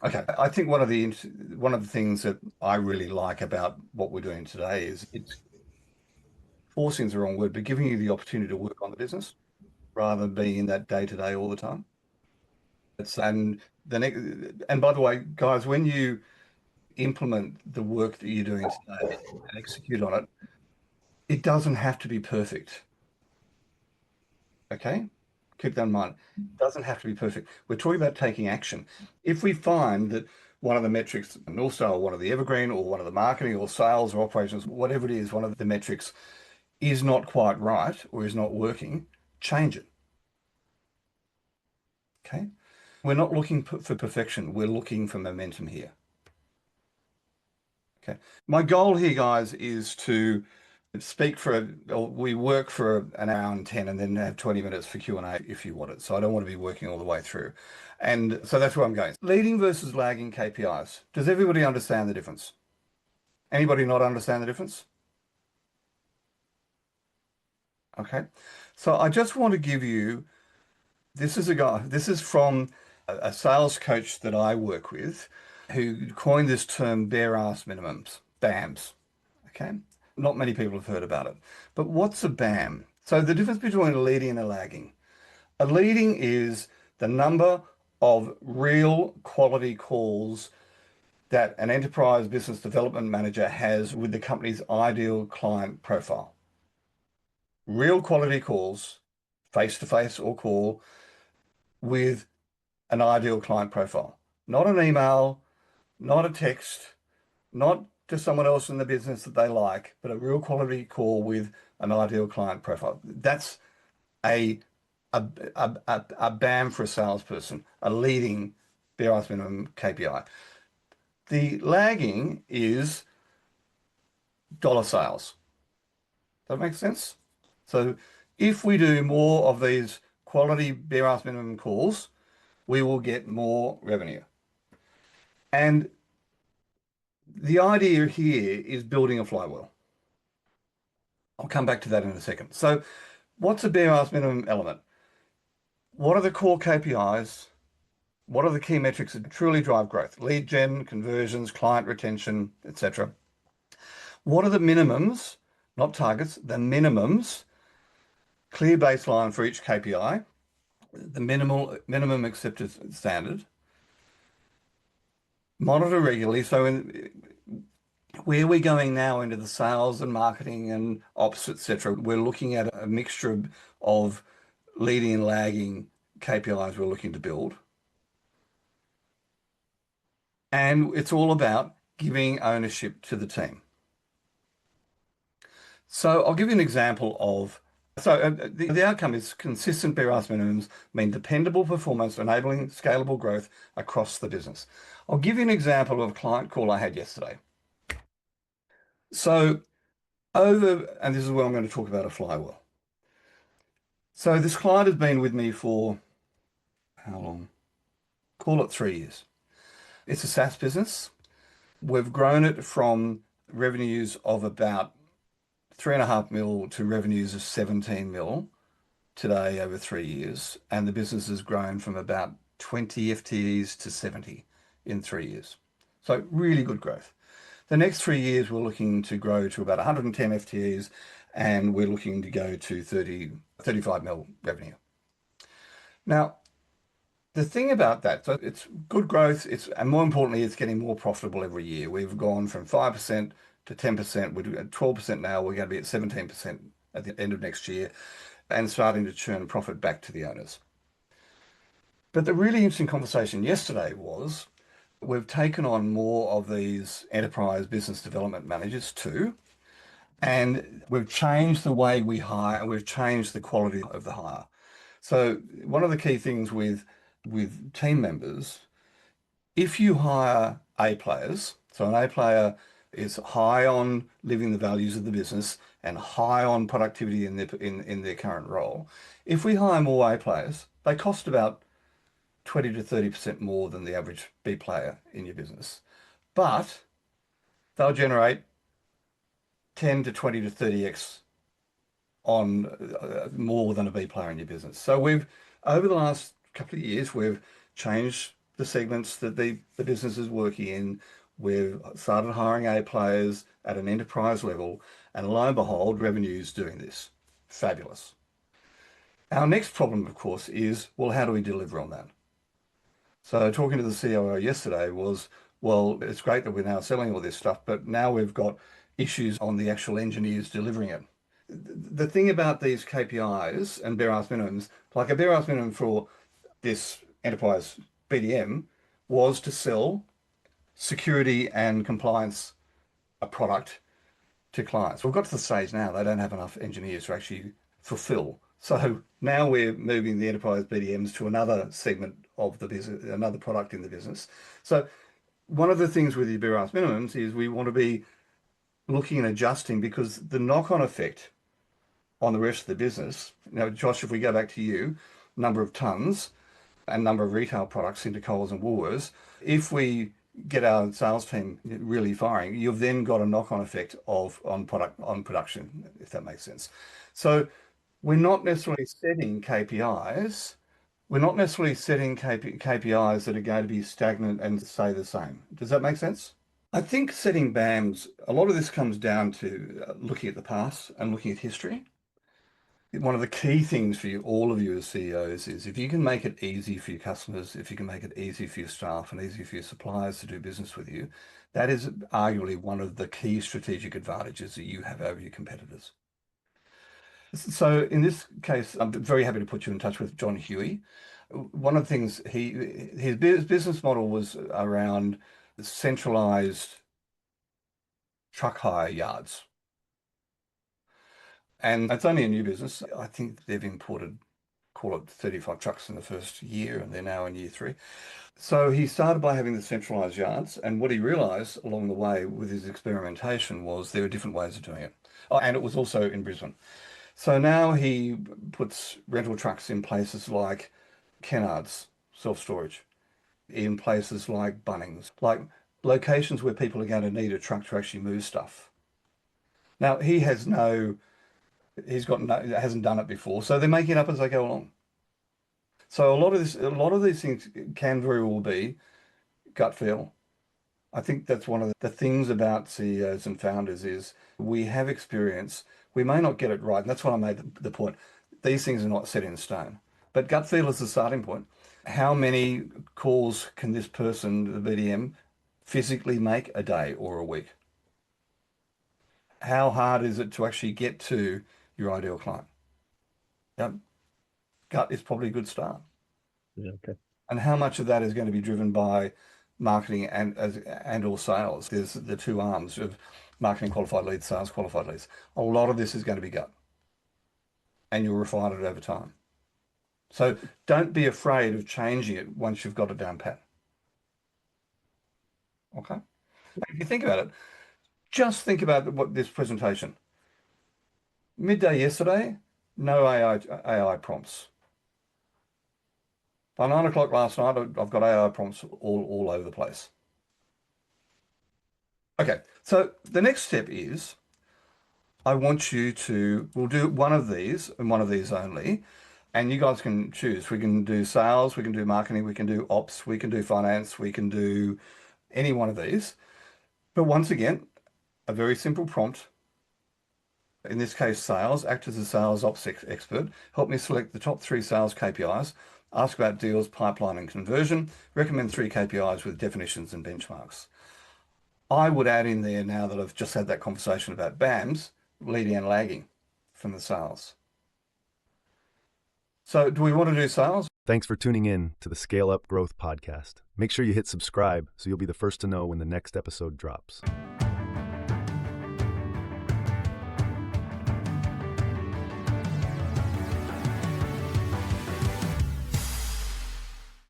Okay, I think one of the things that I really like about what we're doing today is it's forcing is the wrong word, but giving you the opportunity to work on the business rather than being in that day to day all the time. And the next, and by the way, guys, when you implement the work that you're doing today and execute on it, it doesn't have to be perfect. Okay? Keep that in mind. It doesn't have to be perfect. We're talking about taking action. If we find that one of the metrics, North Star, or one of the evergreen, or one of the marketing, or sales, or operations, whatever it is, one of the metrics is not quite right or is not working, change it. Okay? We're not looking for perfection. We're looking for momentum here. Okay. My goal here, guys, is to speak or we work for an hour and 10 and then have 20 minutes for Q&A if you want it. So I don't want to be working all the way through. And so that's where I'm going. Leading versus lagging KPIs. Does everybody understand the difference? Anybody not understand the difference? Okay. So I just want to give you, this is from a sales coach that I work with who coined this term bare ass minimums, BAMs. Okay. Not many people have heard about it. But what's a BAM? So the difference between a leading and a lagging. A leading is the number of real quality calls that an enterprise business development manager has with the company's ideal client profile. Real quality calls, face to face or call, with an ideal client profile. Not an email, not a text, not to someone else in the business that they like, but a real quality call with an ideal client profile. That's a a BAM for a salesperson, a leading BRS minimum KPI. The lagging is dollar sales. That makes sense? So if we do more of these quality BRS minimum calls, we will get more revenue. And the idea here is building a flywheel. I'll come back to that in a second. So what's a BRS minimum element? What are the core KPIs? What are the key metrics that truly drive growth? Lead gen, conversions, client retention, etc. What are the minimums, not targets, the minimums, clear baseline for each KPI, the minimum accepted standard, monitor regularly. So where we're going now into the sales and marketing and ops, etc., we're looking at a mixture of leading and lagging KPIs we're looking to build. And it's all about giving ownership to the team. So I'll give you an example of, the outcome is consistent BRS minimums mean dependable performance, enabling scalable growth across the business. I'll give you an example of a client call I had yesterday. So and this is where I'm going to talk about a flywheel. So this client has been with me for how long? Call it 3 years. It's a SaaS business. We've grown it from revenues of about 3.5 mil to revenues of 17 mil today over 3 years. And the business has grown from about 20 FTEs to 70 in 3 years. So really good growth. The next 3 years, we're looking to grow to about 110 FTEs and we're looking to go to 35 mil revenue. Now, the thing about that, so it's good growth, and more importantly, it's getting more profitable every year. We've gone from 5% to 10%. We're at 12% now. We're going to be at 17% at the end of next year and starting to churn profit back to the owners. But the really interesting conversation yesterday was we've taken on more of these enterprise business development managers too, and we've changed the way we hire and we've changed the quality of the hire. So one of the key things with team members, if you hire A players, so an A player is high on living the values of the business and high on productivity in their current role. If we hire more A players, they cost about 20 to 30% more than the average B player in your business. But they'll generate 10 to 20 to 30x on more than a B player in your business. So over the last couple of years, we've changed the segments that the business is working in. We've started hiring A players at an enterprise level, and lo and behold, revenue's doing this. Fabulous. Our next problem, of course, is, well, how do we deliver on that? So talking to the COO yesterday was, well, it's great that we're now selling all this stuff, but now we've got issues on the actual engineers delivering it. The thing about these KPIs and bare-ass minimums, like a bare-ass minimum for this enterprise BDM was to sell security and compliance a product to clients. We've got to the stage now they don't have enough engineers to actually fulfill. So now we're moving the enterprise BDMs to another segment of the business, another product in the business. So one of the things with the bare-ass minimums is we want to be looking and adjusting, because the knock-on effect on the rest of the business, Josh, if we go back to you, number of tons and number of retail products into Coles and Woolworths, if we get our sales team really firing, you've then got a knock-on effect on production, if that makes sense. So we're not necessarily setting KPIs. We're not necessarily setting KPIs that are going to be stagnant and stay the same. Does that make sense? I think setting B.A.M.s, a lot of this comes down to looking at the past and looking at history. One of the key things for you, all of you as CEOs, is if you can make it easy for your customers, if you can make it easy for your staff and easy for your suppliers to do business with you, that is arguably one of the key strategic advantages that you have over your competitors. So in this case, I'm very happy to put you in touch with John Huey. One of the things his business model was around centralized truck hire yards. And it's only a new business. I think they've imported, call it 35 trucks in the first year, and they're now in year 3. So he started by having the centralized yards, and what he realized along the way with his experimentation was there are different ways of doing it. Oh, and it was also in Brisbane. So now he puts rental trucks in places like Kennards, self-storage, in places like Bunnings, like locations where people are going to need a truck to actually move stuff. Now, hasn't done it before, so they're making it up as they go along. So a lot of these things can very well be gut feel. I think that's one of the things about CEOs and founders is we have experience. We may not get it right, and that's why I made the point. These things are not set in stone, but gut feel is the starting point. How many calls can this person, the BDM, physically make a day or a week? How hard is it to actually get to your ideal client? Yep. Gut is probably a good start. Yeah, okay. And how much of that is going to be driven by marketing and or sales? There's the two arms of marketing qualified leads, sales qualified leads. A lot of this is going to be gut, and you'll refine it over time. So don't be afraid of changing it once you've got it down pat. Okay? If you think about it, just think about what this presentation. Midday yesterday, no AI prompts. By 9 o'clock last night, I've got AI prompts all over the place. Okay, so the next step is we'll do one of these and one of these only, and you guys can choose. We can do sales, we can do marketing, we can do ops, we can do finance, we can do any one of these. But once again, a very simple prompt. In this case, sales, act as a sales ops expert. Help me select the top 3 sales KPIs. Ask about deals, pipeline, and conversion. Recommend 3 KPIs with definitions and benchmarks. I would add in there, now that I've just had that conversation about B.A.M.s, leading and lagging from the sales. So do we want to do sales? Thanks for tuning in to the Scale Up Growth Podcast. Make sure you hit subscribe so you'll be the first to know when the next episode drops.